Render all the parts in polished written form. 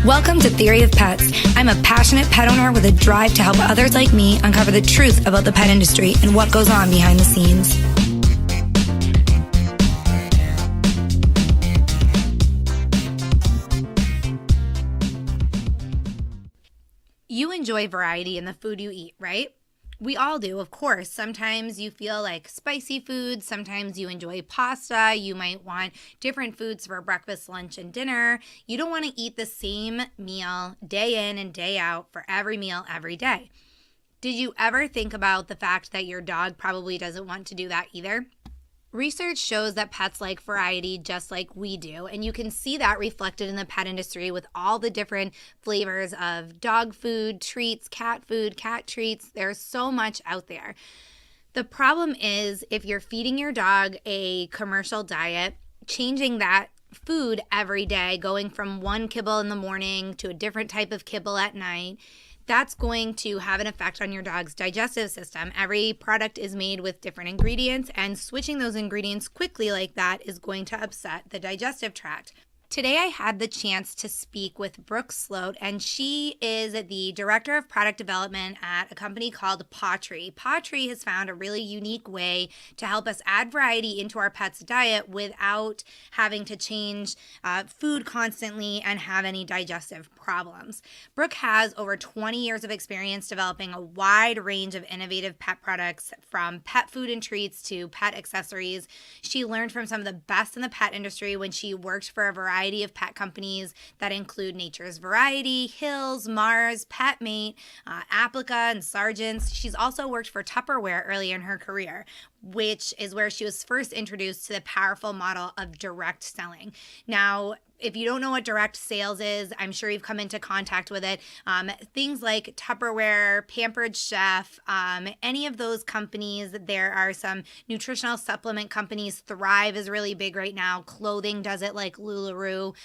Welcome to Theory of Pets. I'm a passionate pet owner with a drive to help others like me uncover the truth about the pet industry and what goes on behind the scenes. You enjoy variety in the food you eat, right? We all do, of course. Sometimes you feel like spicy food. Sometimes you enjoy pasta. You might want different foods for breakfast, lunch, and dinner. You don't want to eat the same meal day in and day out for every meal every day. Did you ever think about the fact that your dog probably doesn't want to do that either? Research shows that pets like variety just like we do, and you can see that reflected in the pet industry with all the different flavors of dog food, treats, cat treats. There's so much out there. The problem is if you're feeding your dog a commercial diet, changing that food every day, going from one kibble in the morning to a different type of kibble at night, that's going to have an effect on your dog's digestive system. Every product is made with different ingredients, and switching those ingredients quickly like that is going to upset the digestive tract. Today I had the chance to speak with Brooke Sloate, and she is the Director of Product Development at a company called PawTree. PawTree has found a really unique way to help us add variety into our pet's diet without having to change food constantly and have any digestive problems. Brooke has over 20 years of experience developing a wide range of innovative pet products, from pet food and treats to pet accessories. She learned from some of the best in the pet industry when she worked for a variety of pet companies that include Nature's Variety, Hills, Mars, PetMate, Applica, and Sargent's. She's also worked for Tupperware early in her career, which is where she was first introduced to the powerful model of direct selling. Now, if you don't know what direct sales is, I'm sure you've come into contact with it. Things like Tupperware, Pampered Chef, any of those companies. There are some nutritional supplement companies. Thrive is really big right now. Clothing does it, like LuLaRoe.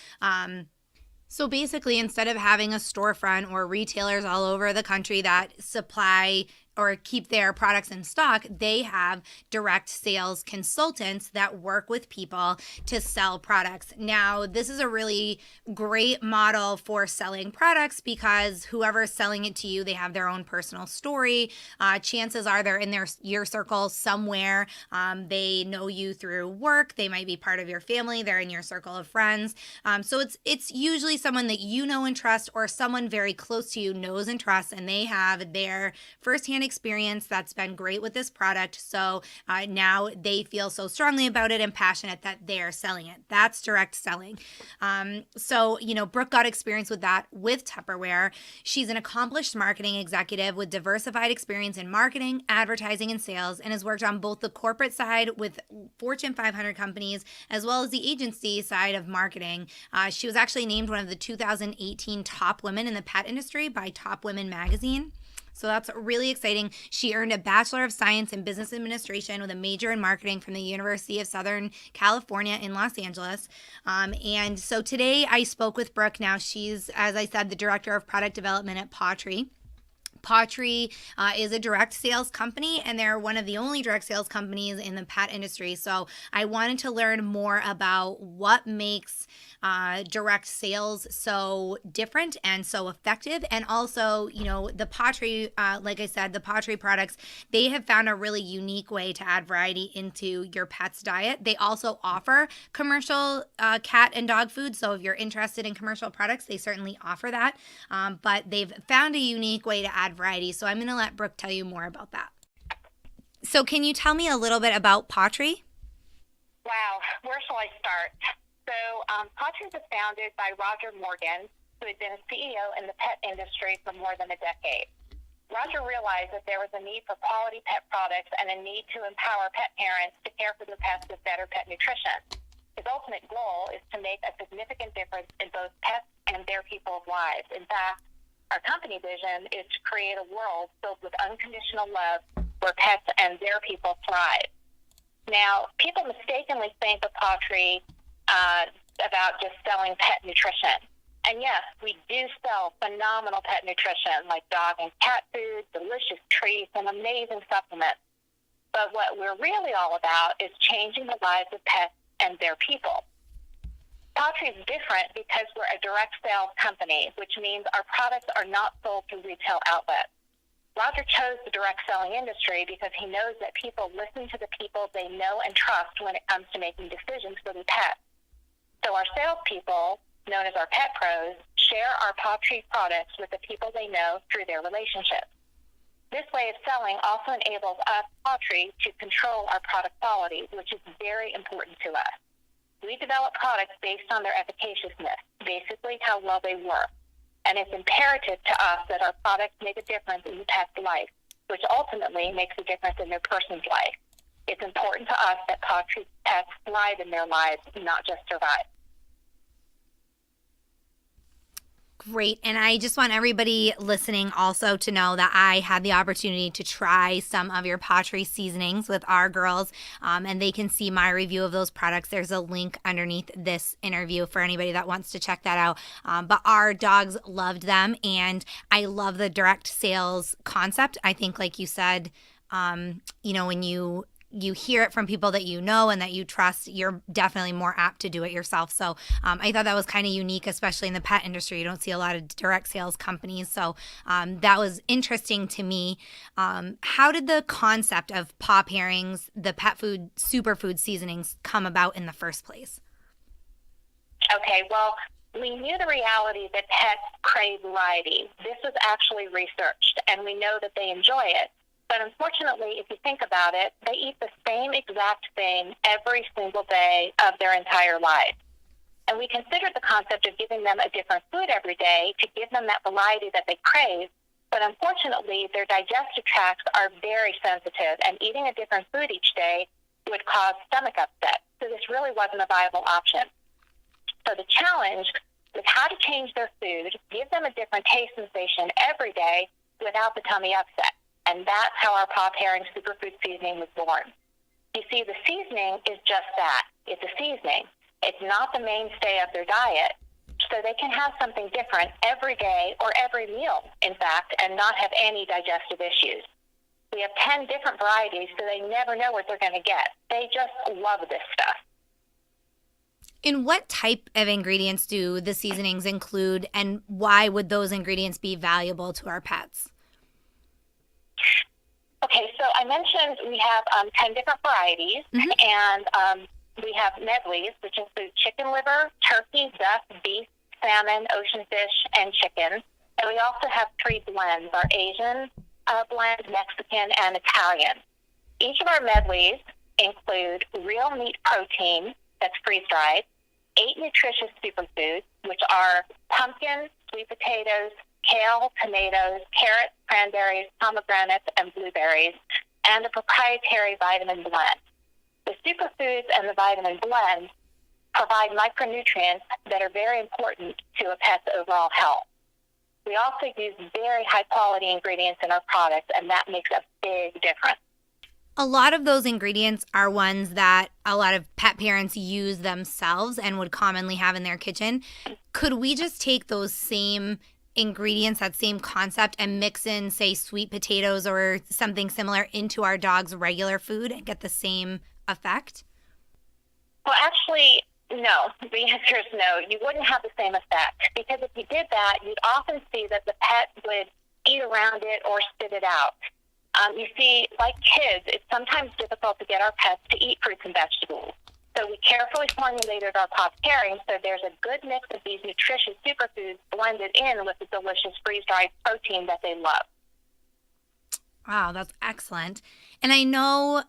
So basically, instead of having a storefront or retailers all over the country that supply or keep their products in stock, they have direct sales consultants that work with people to sell products. Now, this is a really great model for selling products because whoever's selling it to you, they have their own personal story. Chances are they're in your circle somewhere. They know you through work. They might be part of your family. They're in your circle of friends. So it's usually someone that you know and trust, or someone very close to you knows and trusts, and they have their firsthand experience that's been great with this product. So now they feel so strongly about it and passionate that they're selling it. That's direct selling. So, Brooke got experience with that with Tupperware. She's an accomplished marketing executive with diversified experience in marketing, advertising, and sales, and has worked on both the corporate side with Fortune 500 companies as well as the agency side of marketing. She was actually named one of the 2018 top women in the pet industry by Top Women magazine. So that's really exciting. She earned a Bachelor of Science in Business Administration with a major in marketing from the University of Southern California in Los Angeles. And so today I spoke with Brooke. Now she's, as I said, the Director of Product Development at PawTree. PawTree is a direct sales company, and they're one of the only direct sales companies in the pet industry. So I wanted to learn more about what makes direct sales so different and so effective. And also, the PawTree, like I said, the PawTree products, they have found a really unique way to add variety into your pet's diet. They also offer commercial cat and dog food. So if you're interested in commercial products, they certainly offer that. But they've found a unique way to add variety. So I'm going to let Brooke tell you more about that. So can you tell me a little bit about PawTree? Wow, where shall I start? So PawTree was founded by Roger Morgan, who had been a CEO in the pet industry for more than a decade. Roger realized that there was a need for quality pet products and a need to empower pet parents to care for their pets with better pet nutrition. His ultimate goal is to make a significant difference in both pets and their people's lives. In fact, our company vision is to create a world filled with unconditional love where pets and their people thrive. Now, people mistakenly think of PawTree about just selling pet nutrition. And yes, we do sell phenomenal pet nutrition like dog and cat food, delicious treats, and amazing supplements. But what we're really all about is changing the lives of pets and their people. POPWEALTH is different because we're a direct sales company, which means our products are not sold through retail outlets. Roger chose the direct selling industry because he knows that people listen to the people they know and trust when it comes to making decisions for their pets. So our salespeople, known as our pet pros, share our POPTree products with the people they know through their relationships. This way of selling also enables us, POPTree, to control our product quality, which is very important to us. We develop products based on their efficaciousness, basically how well they work. And it's imperative to us that our products make a difference in the pet's life, which ultimately makes a difference in their person's life. It's important to us that POPTree pets thrive in their lives, not just survive. Great. And I just want everybody listening also to know that I had the opportunity to try some of your Pottery seasonings with our girls, and they can see my review of those products. There's a link underneath this interview for anybody that wants to check that out. But our dogs loved them, and I love the direct sales concept. I think, like you said, when you hear it from people that you know and that you trust, you're definitely more apt to do it yourself. So I thought that was kind of unique, especially in the pet industry. You don't see a lot of direct sales companies. So that was interesting to me. How did the concept of paw pairings, the pet food, superfood seasonings come about in the first place? Okay, well, we knew the reality that pets crave variety. This was actually researched, and we know that they enjoy it. But unfortunately, if you think about it, they eat the same exact thing every single day of their entire lives. And we considered the concept of giving them a different food every day to give them that variety that they crave. But unfortunately, their digestive tracts are very sensitive, and eating a different food each day would cause stomach upset. So this really wasn't a viable option. So the challenge was how to change their food, give them a different taste sensation every day without the tummy upset. And that's how our paw pairing superfood seasoning was born. You see, the seasoning is just that. It's a seasoning. It's not the mainstay of their diet. So they can have something different every day or every meal, in fact, and not have any digestive issues. We have 10 different varieties, so they never know what they're going to get. They just love this stuff. And what type of ingredients do the seasonings include, and why would those ingredients be valuable to our pets? Okay, so I mentioned we have 10 different varieties, and we have medleys, which include chicken liver, turkey, duck, beef, salmon, ocean fish, and chicken. And we also have 3 blends, our Asian blend, Mexican, and Italian. Each of our medleys include real meat protein that's freeze-dried, 8 nutritious superfoods, which are pumpkin, sweet potatoes, kale, tomatoes, carrots, cranberries, pomegranates, and blueberries, and a proprietary vitamin blend. The superfoods and the vitamin blend provide micronutrients that are very important to a pet's overall health. We also use very high-quality ingredients in our products, and that makes a big difference. A lot of those ingredients are ones that a lot of pet parents use themselves and would commonly have in their kitchen. Could we just take those same ingredients, that same concept, and mix in, say, sweet potatoes or something similar into our dog's regular food and get the same effect? Well, actually, no. The answer is no. You wouldn't have the same effect, because if you did that, you'd often see that the pet would eat around it or spit it out. You see, like kids, it's sometimes difficult to get our pets to eat fruits and vegetables. So we carefully formulated our paw pairing so there's a good mix of these nutritious superfoods blended in with the delicious freeze-dried protein that they love. Wow, that's excellent. And I know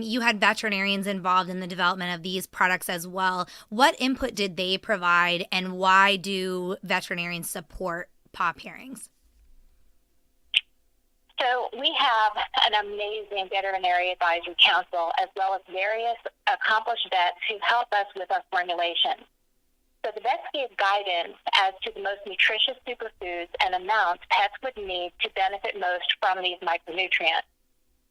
you had veterinarians involved in the development of these products as well. What input did they provide, and why do veterinarians support paw pairings? So we have an amazing veterinary advisory council, as well as various accomplished vets who help us with our formulation. So the vets gave guidance as to the most nutritious superfoods and amounts pets would need to benefit most from these micronutrients.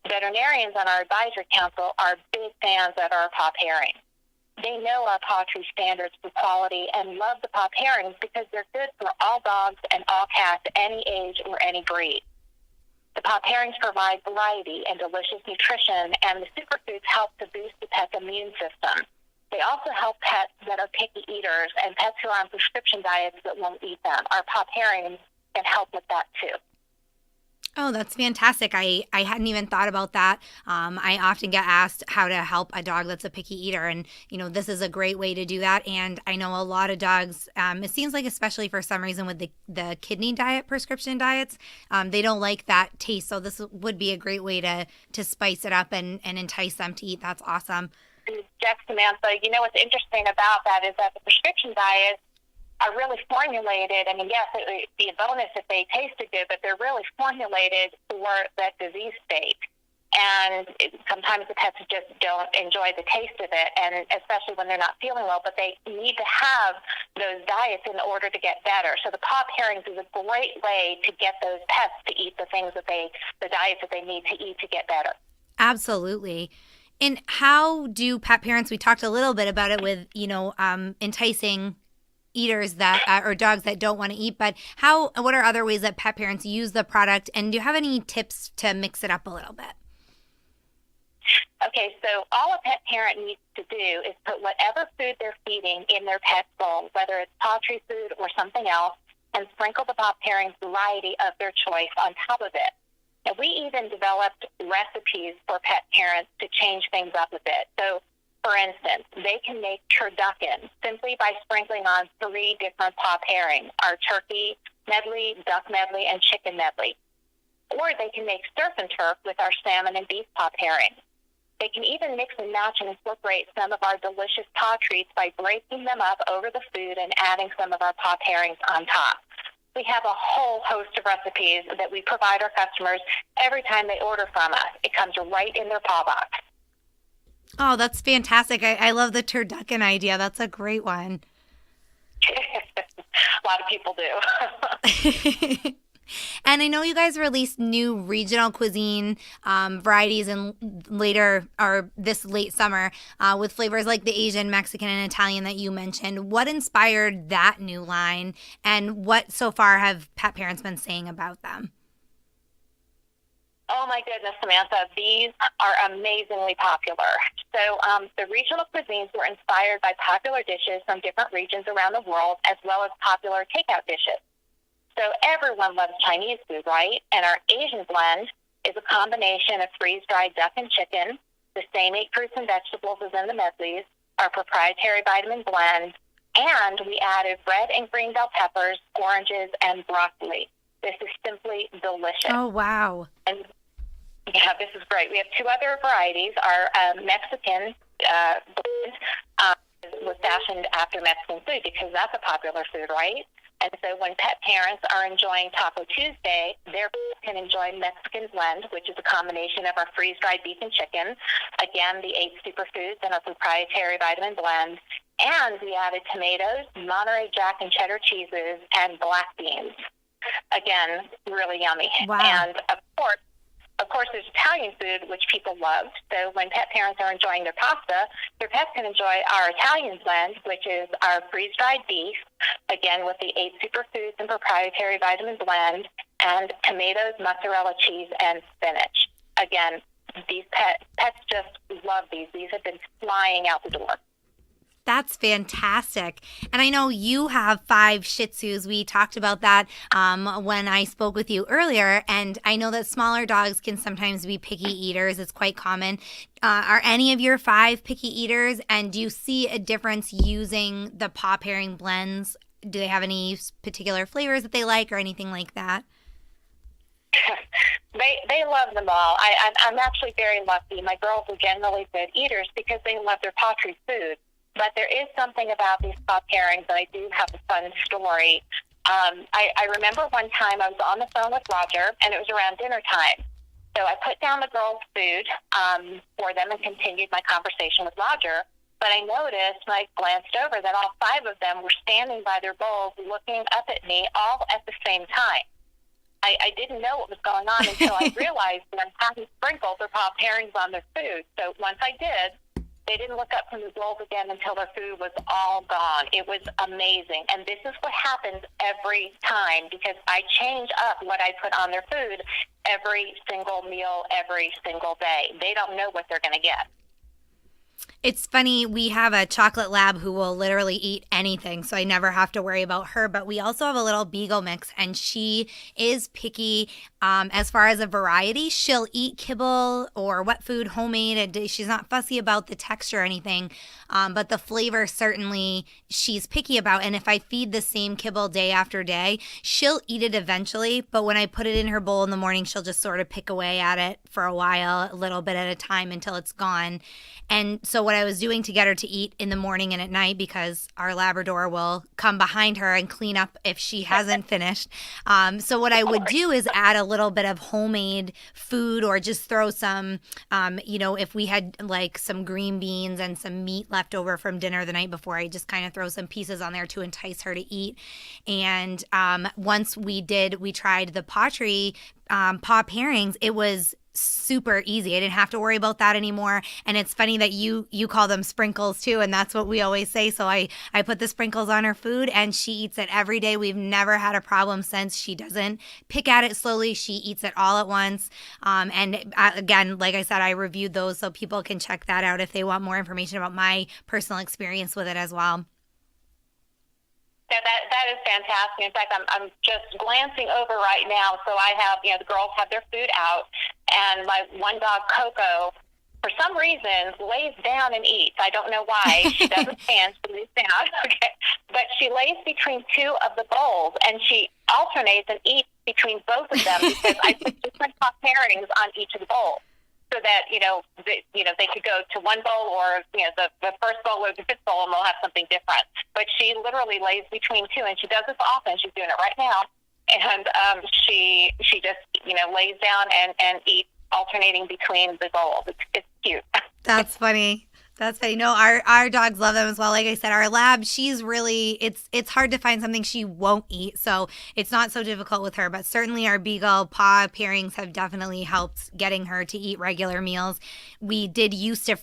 Veterinarians on our advisory council are big fans of our paw pairing. They know our POPWEALTH standards for quality and love the paw pairings because they're good for all dogs and all cats, any age or any breed. The paw pairings provide variety and delicious nutrition, and the superfoods help to boost the pet's immune system. They also help pets that are picky eaters and pets who are on prescription diets that won't eat them. Our pop pairings can help with that too. Oh, that's fantastic. I hadn't even thought about that. I often get asked how to help a dog that's a picky eater. And, this is a great way to do that. And I know a lot of dogs, it seems like especially for some reason with the kidney diet, prescription diets, they don't like that taste. So this would be a great way to spice it up and entice them to eat. That's awesome. Yes, Samantha. What's interesting about that is that the prescription diets are really formulated. I mean, yes, it would be a bonus if they tasted good, but they're really formulated for that disease state. And sometimes the pets just don't enjoy the taste of it, and especially when they're not feeling well, but they need to have those diets in order to get better. So the pop pairings is a great way to get those pets to eat the diets that they need to eat to get better. Absolutely. And how do pet parents, we talked a little bit about it with, enticing eaters that or dogs that don't want to eat, but what are other ways that pet parents use the product, and do you have any tips to mix it up a little bit? Okay, so all a pet parent needs to do is put whatever food they're feeding in their pet's bowl, whether it's POPWEALTH food or something else, and sprinkle the pop pairings variety of their choice on top of it. And we even developed recipes for pet parents to change things up a bit. So for instance, they can make turducken simply by sprinkling on 3 different pop pairings, our turkey medley, duck medley, and chicken medley. Or they can make surf and turf with our salmon and beef pop pairings. They can even mix and match and incorporate some of our delicious paw treats by breaking them up over the food and adding some of our pop pairings on top. We have a whole host of recipes that we provide our customers every time they order from us. It comes right in their paw box. Oh, that's fantastic. I love the turducken idea. That's a great one. A lot of people do. And I know you guys released new regional cuisine varieties this late summer with flavors like the Asian, Mexican, and Italian that you mentioned. What inspired that new line, and what so far have pet parents been saying about them? Oh my goodness, Samantha, these are amazingly popular. So the regional cuisines were inspired by popular dishes from different regions around the world, as well as popular takeout dishes. So everyone loves Chinese food, right? And our Asian blend is a combination of freeze-dried duck and chicken, the same 8 fruits and vegetables as in the medleys, our proprietary vitamin blend, and we added red and green bell peppers, oranges, and broccoli. This is simply delicious. Oh, wow. And yeah, this is great. We have 2 other varieties. Our Mexican blend was fashioned after Mexican food because that's a popular food, right? And so when pet parents are enjoying Taco Tuesday, their pets can enjoy Mexican blend, which is a combination of our freeze-dried beef and chicken, again, the 8 superfoods and our proprietary vitamin blend, and we added tomatoes, Monterey Jack and cheddar cheeses, and black beans. Again, really yummy. Wow. And of course, there's Italian food, which people love. So when pet parents are enjoying their pasta, their pets can enjoy our Italian blend, which is our freeze-dried beef, again with the 8 superfoods and proprietary vitamin blend, and tomatoes, mozzarella cheese, and spinach. Again, these pets just love these. These have been flying out the door. That's fantastic. And I know you have 5 Shih Tzus. We talked about that when I spoke with you earlier. And I know that smaller dogs can sometimes be picky eaters. It's quite common. Are any of your 5 picky eaters? And do you see a difference using the paw pairing blends? Do they have any particular flavors that they like or anything like that? They love them all. I'm actually very lucky. My girls are generally good eaters because they love their POPWEALTH food. But there is something about these pop pairings, and I do have a fun story. I remember one time I was on the phone with Roger, and it was around dinner time. So I put down the girls' food for them and continued my conversation with Roger. But I noticed, when I glanced over, that all 5 of them were standing by their bowls looking up at me all at the same time. I didn't know what was going on until I realized that I hadn't sprinkled their pop pairings on their food. So once I did, they didn't look up from the bowls again until their food was all gone. It was amazing. And this is what happens every time because I change up what I put on their food every single meal, every single day. They don't know what they're going to get. It's funny, we have a chocolate lab who will literally eat anything, so I never have to worry about her. But we also have a little beagle mix, and she is picky as far as a variety. She'll eat kibble or wet food, homemade. And she's not fussy about the texture or anything, but the flavor certainly she's picky about. And if I feed the same kibble day after day, she'll eat it eventually. But when I put it in her bowl in the morning, she'll just sort of pick away at it for a while, a little bit at a time until it's gone. And so what I was doing to get her to eat in the morning and at night, because our Labrador will come behind her and clean up if she hasn't finished. So what I would do is add a little bit of homemade food, or just throw some, if we had like some green beans and some meat left over from dinner the night before, I just kind of throw some pieces on there to entice her to eat. And once we tried the Pottery paw pairings, it was super easy. I didn't have to worry about that anymore. And it's funny that you call them sprinkles too, and that's what we always say. So I put the sprinkles on her food, and she eats it every day. We've never had a problem since. She doesn't pick at it slowly. She eats it all at once. And again, like I said, I reviewed those, so people can check that out if they want more information about my personal experience with it as well. Yeah, that is fantastic. In fact, I'm just glancing over right now. So I have, the girls have their food out, and my one dog, Coco, for some reason, lays down and eats. I don't know why. She doesn't stand, she lays down. Okay. But she lays between two of the bowls, and she alternates and eats between both of them, because I put different top pairings on each of the bowls, so that, they could go to one bowl, or, the first bowl or the fifth bowl, and they'll have something different. But she literally lays between two, and she does this often. She's doing it right now. And she just, lays down and eats, alternating between the bowls. It's cute. That's funny. That's funny. No, our dogs love them as well. Like I said, our lab, she's really, it's hard to find something she won't eat. So it's not so difficult with her, but certainly our beagle paw pairings have definitely helped getting her to eat regular meals. We did used to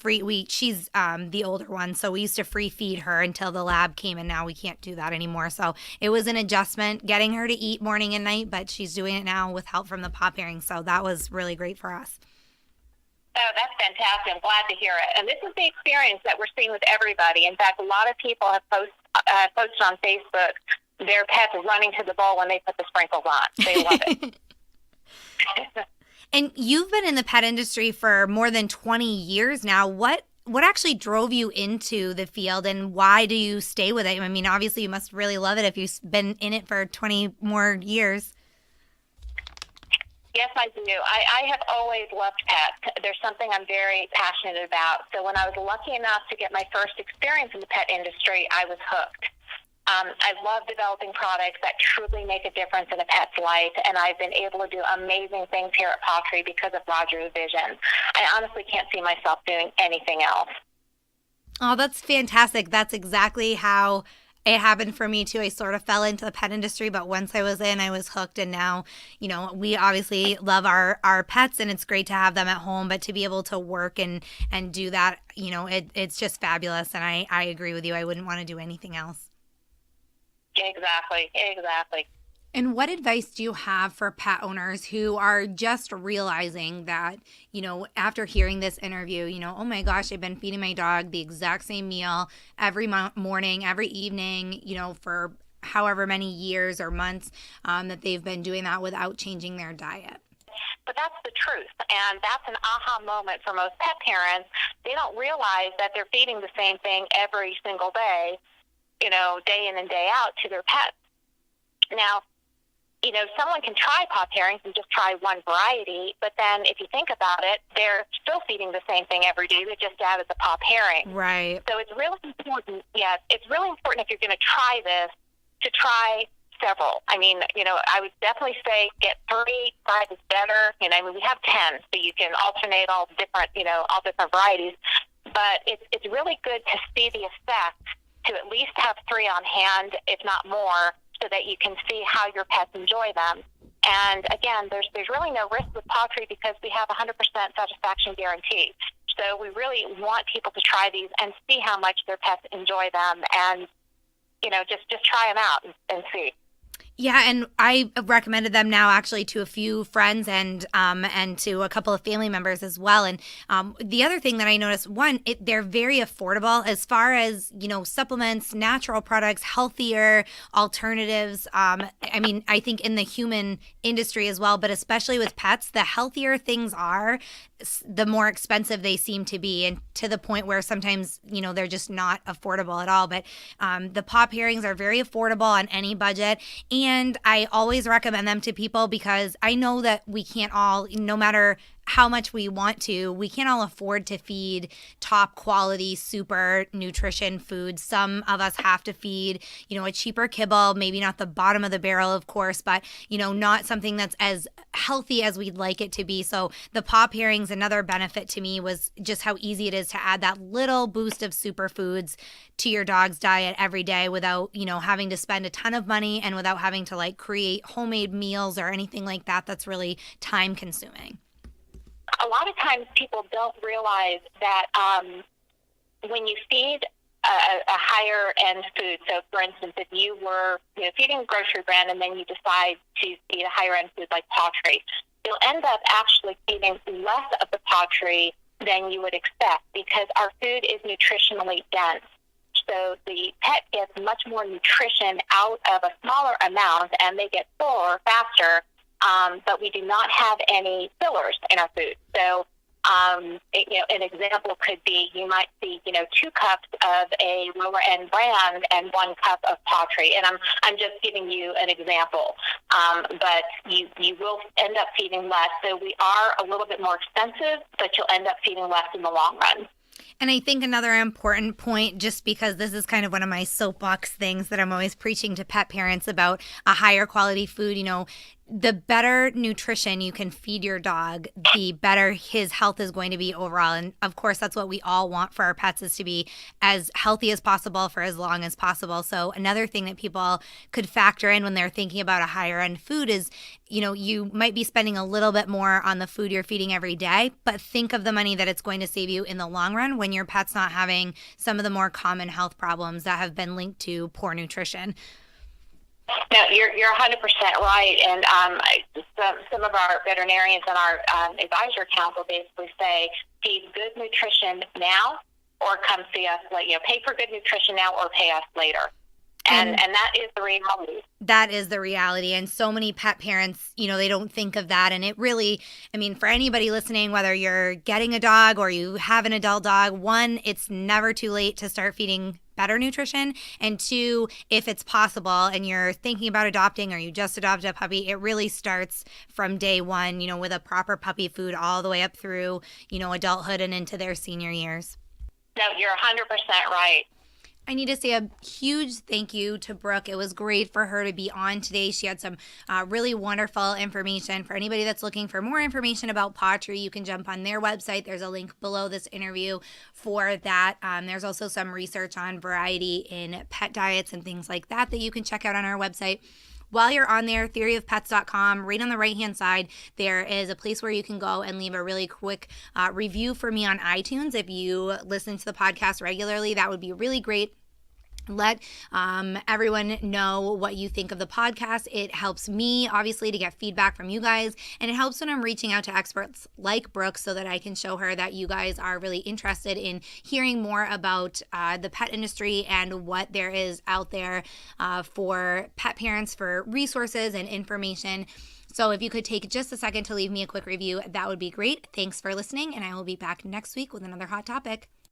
she's the older one, so we used to free feed her until the lab came, and now we can't do that anymore. So it was an adjustment getting her to eat morning and night, but she's doing it now with help from the paw pairings. So that was really great for us. Oh, that's fantastic. I'm glad to hear it. And this is the experience that we're seeing with everybody. In fact, a lot of people have posted on Facebook their pets running to the bowl when they put the sprinkles on. They love it. And you've been in the pet industry for more than 20 years now. What actually drove you into the field, and why do you stay with it? I mean, obviously you must really love it if you've been in it for 20 more years. Yes, I do. I have always loved pets. There's something I'm very passionate about. So when I was lucky enough to get my first experience in the pet industry, I was hooked. I love developing products that truly make a difference in a pet's life, and I've been able to do amazing things here at POPWEALTH because of Roger's vision. I honestly can't see myself doing anything else. Oh, that's fantastic. That's exactly how it happened for me too. I sort of fell into the pet industry, but once I was in, I was hooked. And now, we obviously love our pets, and it's great to have them at home, but to be able to work and do that, it's just fabulous. And I agree with you. I wouldn't want to do anything else. Exactly. And what advice do you have for pet owners who are just realizing that, after hearing this interview, oh my gosh, I've been feeding my dog the exact same meal every morning, every evening, for however many years or months that they've been doing that without changing their diet? But that's the truth, and that's an aha moment for most pet parents. They don't realize that they're feeding the same thing every single day, day in and day out to their pets. Now, someone can try paw pairings and just try one variety, but then if you think about it, they're still feeding the same thing every day. They just added the paw pairing. Right. So it's really important. Yes, it's really important if you're going to try this to try several. I mean, I would definitely say get 3. 5 is better. We have 10, so you can alternate all different varieties. But it's really good to see the effect, to at least have 3 on hand, if not more, so that you can see how your pets enjoy them. And again, there's really no risk with POPWEALTH because we have 100% satisfaction guarantee. So we really want people to try these and see how much their pets enjoy them, and just try them out and see. Yeah, and I recommended them now actually to a few friends and to a couple of family members as well. And the other thing that I noticed, one, they're very affordable as far as supplements, natural products, healthier alternatives. I mean, I think in the human industry as well, but especially with pets, the healthier things are, the more expensive they seem to be, and to the point where sometimes they're just not affordable at all. But the paw pairings are very affordable on any budget. And I always recommend them to people because I know that we can't all, no matter how much we want to, we can't all afford to feed top quality, super nutrition food. Some of us have to feed, a cheaper kibble, maybe not the bottom of the barrel, of course, but, not something that's as healthy as we'd like it to be. So the paw pairings, another benefit to me was just how easy it is to add that little boost of superfoods to your dog's diet every day without, having to spend a ton of money and without having to create homemade meals or anything like that. That's really time consuming. A lot of times people don't realize that when you feed a higher end food, so for instance, if you were feeding a grocery brand and then you decide to feed a higher end food like POPWEALTH, you'll end up actually feeding less of the POPWEALTH than you would expect because our food is nutritionally dense. So the pet gets much more nutrition out of a smaller amount and they get fuller faster. But we do not have any fillers in our food. So, an example could be you might see, 2 cups of a lower end brand and 1 cup of POPWEALTH. And I'm just giving you an example. But you will end up feeding less. So we are a little bit more expensive, but you'll end up feeding less in the long run. And I think another important point, just because this is kind of one of my soapbox things that I'm always preaching to pet parents about a higher quality food, the better nutrition you can feed your dog, the better his health is going to be overall. And of course, that's what we all want for our pets, is to be as healthy as possible for as long as possible. So another thing that people could factor in when they're thinking about a higher end food is, you might be spending a little bit more on the food you're feeding every day, but think of the money that it's going to save you in the long run when your pet's not having some of the more common health problems that have been linked to poor nutrition. No, you're 100% right. And some of our veterinarians and our advisory council basically say, feed good nutrition now or come see us later. Pay for good nutrition now or pay us later. And that is the reality. That is the reality. And so many pet parents, they don't think of that. And it really, for anybody listening, whether you're getting a dog or you have an adult dog, one, it's never too late to start feeding better nutrition. And two, if it's possible and you're thinking about adopting or you just adopted a puppy, it really starts from day one, with a proper puppy food all the way up through, adulthood and into their senior years. No, you're 100% right. I need to say a huge thank you to Brooke. It was great for her to be on today. She had some really wonderful information. For anybody that's looking for more information about Pottery, you can jump on their website. There's a link below this interview for that. There's also some research on variety in pet diets and things like that you can check out on our website. While you're on there, theoryofpets.com, right on the right-hand side, there is a place where you can go and leave a really quick review for me on iTunes. If you listen to the podcast regularly, that would be really great. Let everyone know what you think of the podcast. It helps me, obviously, to get feedback from you guys, and it helps when I'm reaching out to experts like Brooke so that I can show her that you guys are really interested in hearing more about the pet industry and what there is out there for pet parents, for resources and information. So if you could take just a second to leave me a quick review, that would be great. Thanks for listening, and I will be back next week with another hot topic.